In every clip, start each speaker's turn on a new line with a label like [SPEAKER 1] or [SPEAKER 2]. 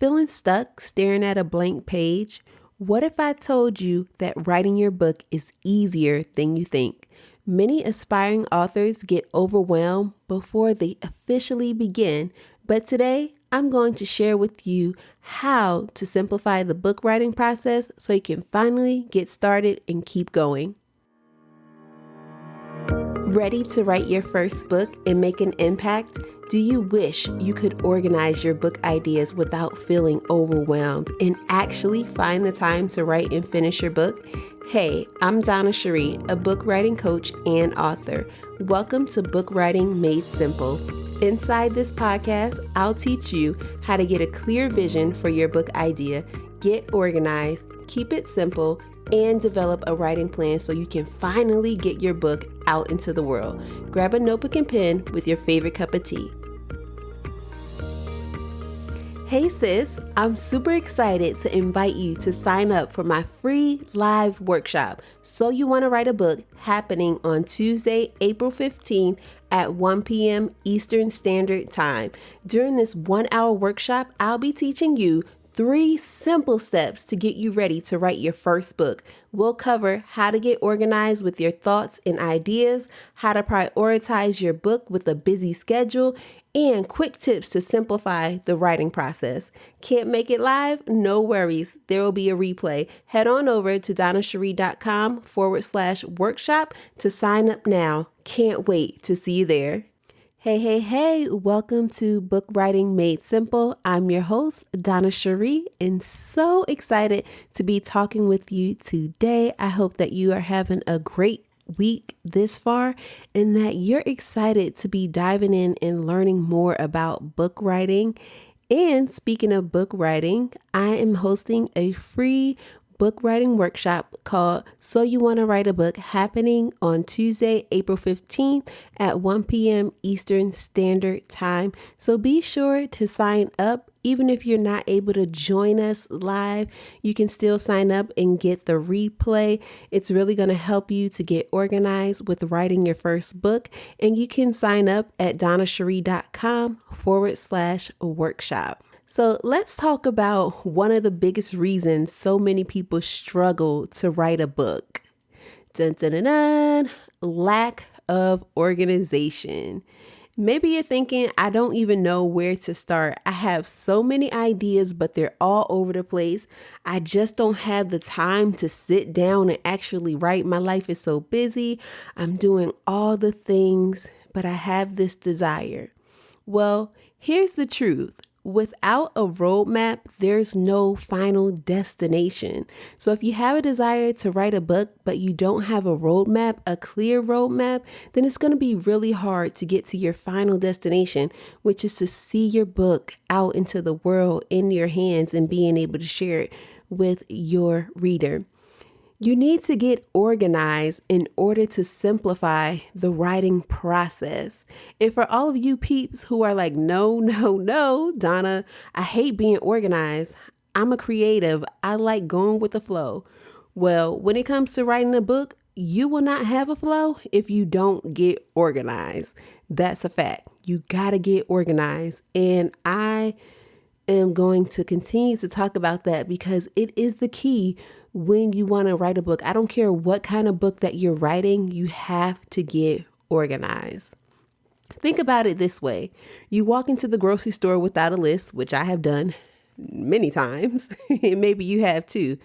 [SPEAKER 1] Feeling stuck staring at a blank page? What if I told you that writing your book is easier than you think? Many aspiring authors get overwhelmed before they officially begin, but today I'm going to share with you how to simplify the book writing process so you can finally get started and keep going. Ready to write your first book and make an impact? Do you wish you could organize your book ideas without feeling overwhelmed and actually find the time to write and finish your book? Hey, I'm Donna Cherie, a book writing coach and author. Welcome to Book Writing Made Simple. Inside this podcast, I'll teach you how to get a clear vision for your book idea, get organized, keep it simple, and develop a writing plan so you can finally get your book out into the world. Grab a notebook and pen with your favorite cup of tea. Hey sis, I'm super excited to invite you to sign up for my free live workshop, So You Want to Write a Book, happening on Tuesday, April 15th at 1 p.m. Eastern Standard Time. During this 1-hour workshop, I'll be teaching you 3 simple steps to get you ready to write your first book. We'll cover how to get organized with your thoughts and ideas, how to prioritize your book with a busy schedule, and quick tips to simplify the writing process. Can't make it live? No worries. There will be a replay. Head on over to donnacherie.com/workshop to sign up now. Can't wait to see you there. Hey, welcome to Book Writing Made Simple. I'm your host, Donna Cherie, and so excited to be talking with you today. I hope that you are having a great week this far and that you're excited to be diving in and learning more about book writing. And speaking of book writing, I am hosting a free book writing workshop called So You Want to Write a Book, happening on Tuesday, April 15th at 1 p.m. Eastern Standard Time. So be sure to sign up. Even if you're not able to join us live, you can still sign up and get the replay. It's really going to help you to get organized with writing your first book. And you can sign up at donnacherie.com/workshop. So let's talk about one of the biggest reasons so many people struggle to write a book. Dun, dun, dun, dun. Lack of organization. Maybe you're thinking, I don't even know where to start. I have so many ideas, but they're all over the place. I just don't have the time to sit down and actually write. My life is so busy. I'm doing all the things, but I have this desire. Well, here's the truth. Without a roadmap, there's no final destination. So if you have a desire to write a book, but you don't have a roadmap, a clear roadmap, then it's going to be really hard to get to your final destination, which is to see your book out into the world in your hands and being able to share it with your reader. You need to get organized in order to simplify the writing process. And for all of you peeps who are like, no, Donna, I hate being organized. I'm a creative. I like going with the flow. Well, when it comes to writing a book, you will not have a flow if you don't get organized. That's a fact. You got to get organized. And I am going to continue to talk about that because it is the key when you want to write a book. I don't care what kind of book that you're writing, you have to get organized. Think about it this way. You walk into the grocery store without a list, which I have done many times, and maybe you have too.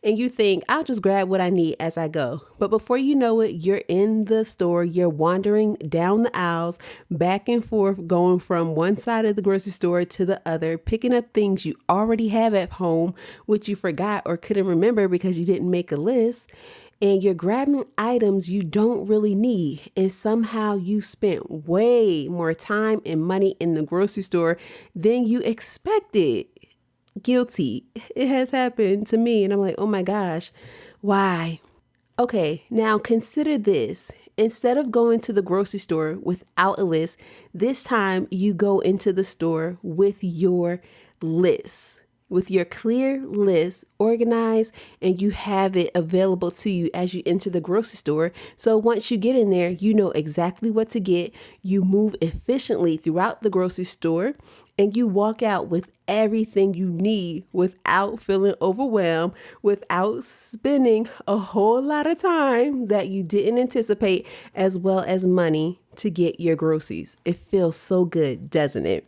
[SPEAKER 1] And you think, I'll just grab what I need as I go. But before you know it, you're in the store, you're wandering down the aisles, back and forth, going from one side of the grocery store to the other, picking up things you already have at home, which you forgot or couldn't remember because you didn't make a list. And you're grabbing items you don't really need. And somehow you spent way more time and money in the grocery store than you expected. Guilty. It has happened to me. And I'm like, oh my gosh, why? Okay, now consider this. Instead of going to the grocery store without a list, this time you go into the store with your list. With your clear list organized, and you have it available to you as you enter the grocery store. So once you get in there, you know exactly what to get. You move efficiently throughout the grocery store, and you walk out with everything you need without feeling overwhelmed, without spending a whole lot of time that you didn't anticipate, as well as money to get your groceries. It feels so good, doesn't it?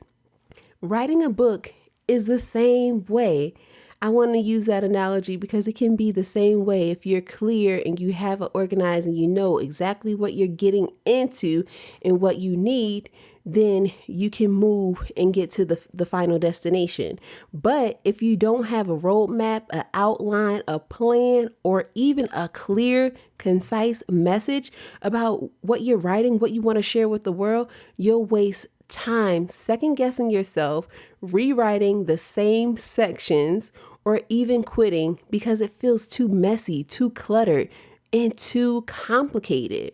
[SPEAKER 1] Writing a book is the same way. I want to use that analogy because it can be the same way if you're clear and you have it organized and you know exactly what you're getting into and what you need, then you can move and get to the final destination. But if you don't have a roadmap, an outline, a plan, or even a clear, concise message about what you're writing, what you want to share with the world, you'll waste time second guessing yourself, rewriting the same sections, or even quitting because it feels too messy, too cluttered, and too complicated.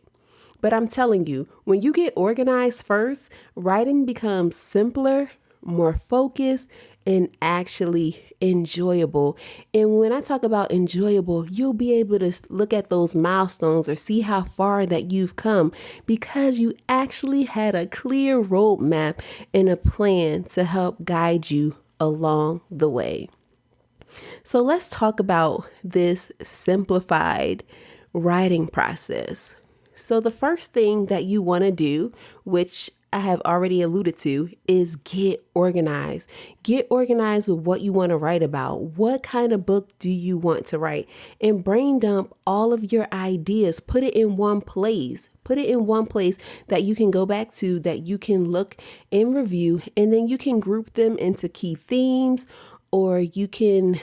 [SPEAKER 1] But I'm telling you, when you get organized first, writing becomes simpler, more focused, and actually enjoyable. And when I talk about enjoyable, you'll be able to look at those milestones or see how far that you've come because you actually had a clear roadmap and a plan to help guide you along the way. So let's talk about this simplified writing process. So the first thing that you want to do, which I have already alluded to, is get organized. Get organized with what you want to write about. What kind of book do you want to write? And brain dump all of your ideas. Put it in one place. Put it in one place that you can go back to, that you can look and review, and then you can group them into key themes, or you can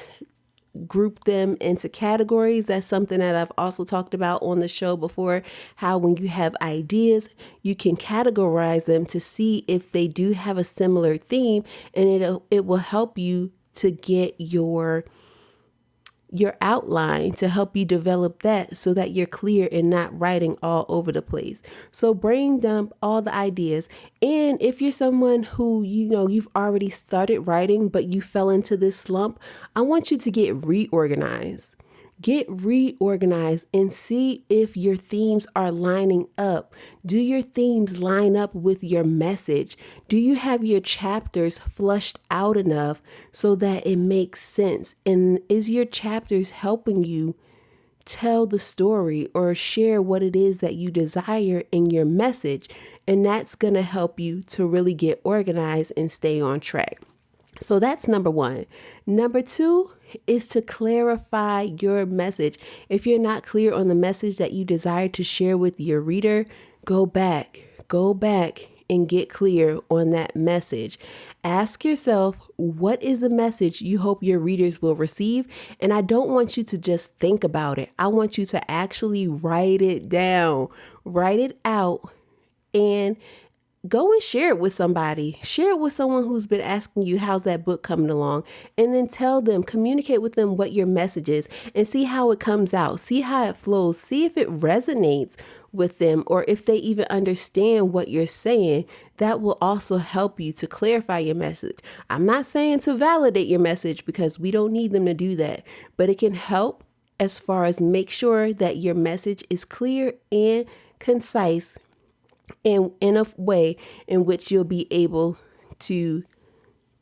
[SPEAKER 1] group them into categories. That's something that I've also talked about on the show before, how when you have ideas, you can categorize them to see if they do have a similar theme, and it will help you to get your outline, to help you develop that so that you're clear and not writing all over the place. So brain dump all the ideas. And if you're someone who, you've already started writing, but you fell into this slump, I want you to get reorganized. Get reorganized and see if your themes are lining up. Do your themes line up with your message? Do you have your chapters flushed out enough so that it makes sense? And is your chapters helping you tell the story or share what it is that you desire in your message? And that's going to help you to really get organized and stay on track. So that's number one. Number two is to clarify your message. If you're not clear on the message that you desire to share with your reader, go back and get clear on that message. Ask yourself, what is the message you hope your readers will receive? And I don't want you to just think about it. I want you to actually write it down, write it out, and go and share it with somebody. Share it with someone who's been asking you, how's that book coming along? And then tell them, communicate with them what your message is and see how it comes out. See how it flows. See if it resonates with them or if they even understand what you're saying. That will also help you to clarify your message. I'm not saying to validate your message because we don't need them to do that, but it can help as far as make sure that your message is clear and concise in a way in which you'll be able to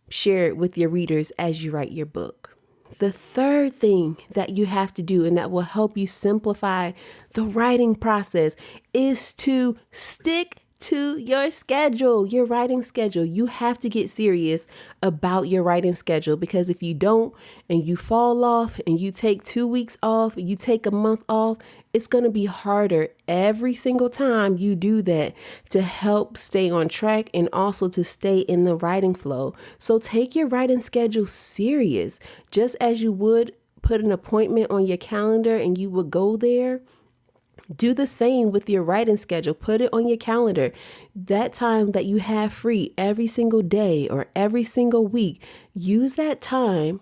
[SPEAKER 1] share it with your readers as you write your book. The third thing that you have to do, and that will help you simplify the writing process, is to stick to your schedule, your writing schedule. You have to get serious about your writing schedule, because if you don't and you fall off and you take 2 weeks off, you take a month off, it's going to be harder every single time you do that to help stay on track and also to stay in the writing flow. So take your writing schedule serious, just as you would put an appointment on your calendar and you would go there. Do the same with your writing schedule. Put it on your calendar. That time that you have free every single day or every single week, use that time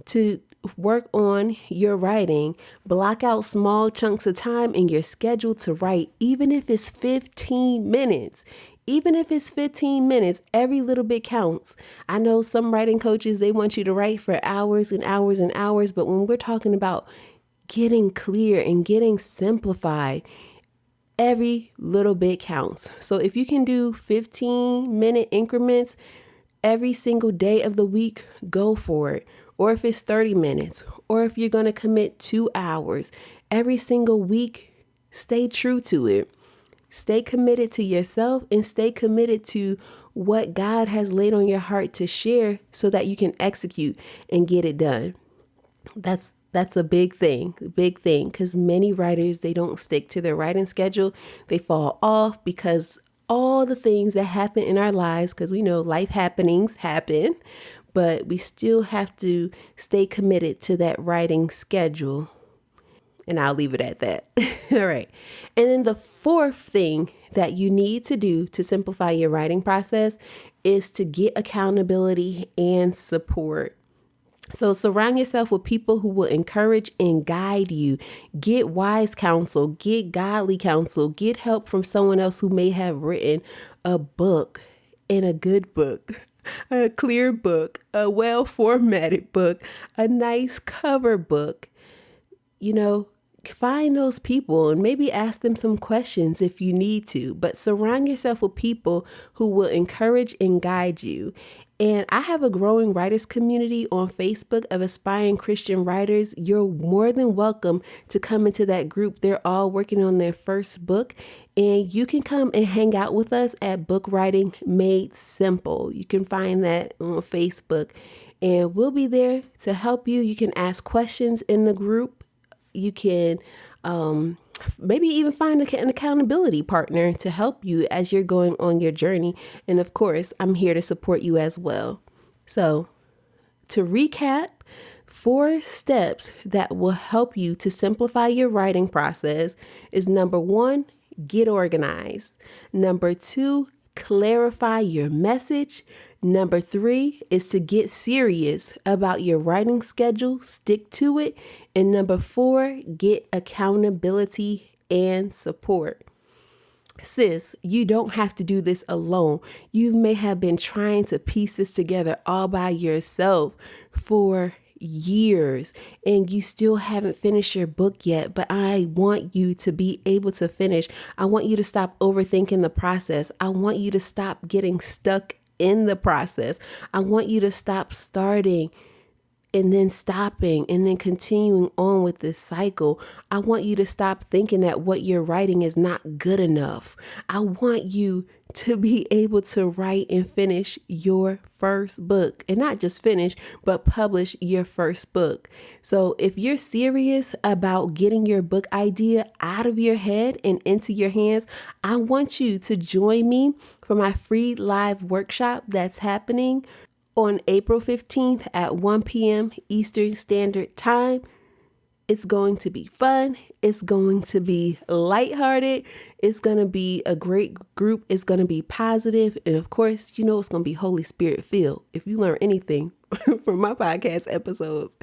[SPEAKER 1] to work on your writing. Block out small chunks of time in your schedule to write, even if it's 15 minutes. Even if it's 15 minutes, every little bit counts. I know some writing coaches, they want you to write for hours and hours and hours, but when we're talking about getting clear and getting simplified, every little bit counts. So if you can do 15-minute increments every single day of the week, go for it. Or if it's 30 minutes, or if you're going to commit 2 hours every single week, stay true to it. Stay committed to yourself and stay committed to what God has laid on your heart to share so that you can execute and get it done. That's a big thing, because many writers, they don't stick to their writing schedule. They fall off because all the things that happen in our lives, because we know life happenings happen, but we still have to stay committed to that writing schedule. And I'll leave it at that. All right. And then the fourth thing that you need to do to simplify your writing process is to get accountability and support. So surround yourself with people who will encourage and guide you. Get wise counsel, get godly counsel, get help from someone else who may have written a book, and a good book, a clear book, a well-formatted book, a nice cover book. Find those people and maybe ask them some questions if you need to, but surround yourself with people who will encourage and guide you. And I have a growing writers community on Facebook of aspiring Christian writers. You're more than welcome to come into that group. They're all working on their first book, and you can come and hang out with us at Book Writing Made Simple. You can find that on Facebook, and we'll be there to help you. You can ask questions in the group. You can maybe even find an accountability partner to help you as you're going on your journey. And of course, I'm here to support you as well. So to recap, 4 steps that will help you to simplify your writing process is: number 1, get organized. Number 2, clarify your message. Number 3 is to get serious about your writing schedule, stick to it. And number 4, get accountability and support. Sis, you don't have to do this alone. You may have been trying to piece this together all by yourself for years, and you still haven't finished your book yet, but I want you to be able to finish. I want you to stop overthinking the process. I want you to stop getting stuck in the process. I want you to stop starting and then stopping and then continuing on with this cycle. I want you to stop thinking that what you're writing is not good enough. I want you to be able to write and finish your first book, and not just finish, but publish your first book. So if you're serious about getting your book idea out of your head and into your hands, I want you to join me for my free live workshop that's happening on April 15th at 1 p.m. Eastern Standard Time. It's going to be fun. It's going to be lighthearted. It's going to be a great group. It's going to be positive. And of course, it's going to be Holy Spirit filled. If you learn anything from my podcast episodes,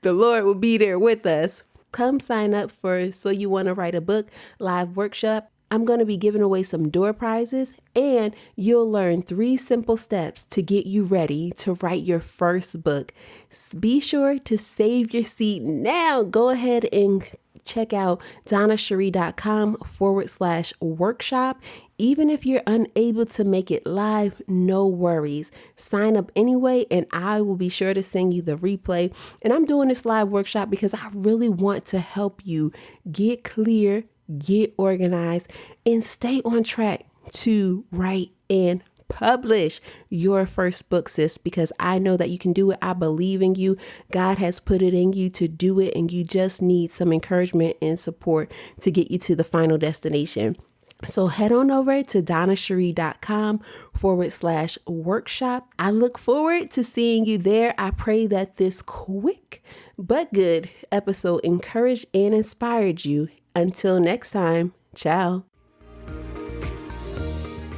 [SPEAKER 1] the Lord will be there with us. Come sign up for So You Want to Write a Book live workshop. I'm going to be giving away some door prizes, and you'll learn 3 simple steps to get you ready to write your first book. Be sure to save your seat now. Go ahead and check out donnacherie.com/workshop. Even if you're unable to make it live, no worries. Sign up anyway, and I will be sure to send you the replay. And I'm doing this live workshop because I really want to help you get clear, get organized, and stay on track to write and publish your first book, sis, because I know that you can do it. I believe in you. God has put it in you to do it, and you just need some encouragement and support to get you to the final destination. So head on over to donnacherie.com/workshop. I look forward to seeing you there. I pray that this quick but good episode encouraged and inspired you. Until next time, ciao.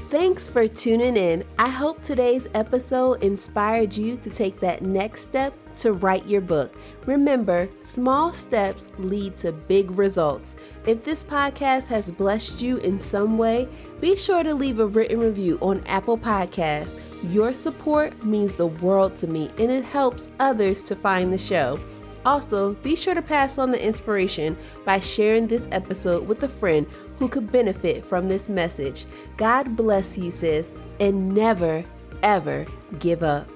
[SPEAKER 1] Thanks for tuning in. I hope today's episode inspired you to take that next step to write your book. Remember, small steps lead to big results. If this podcast has blessed you in some way, be sure to leave a written review on Apple Podcasts. Your support means the world to me, and it helps others to find the show. Also, be sure to pass on the inspiration by sharing this episode with a friend who could benefit from this message. God bless you, sis, and never, ever give up.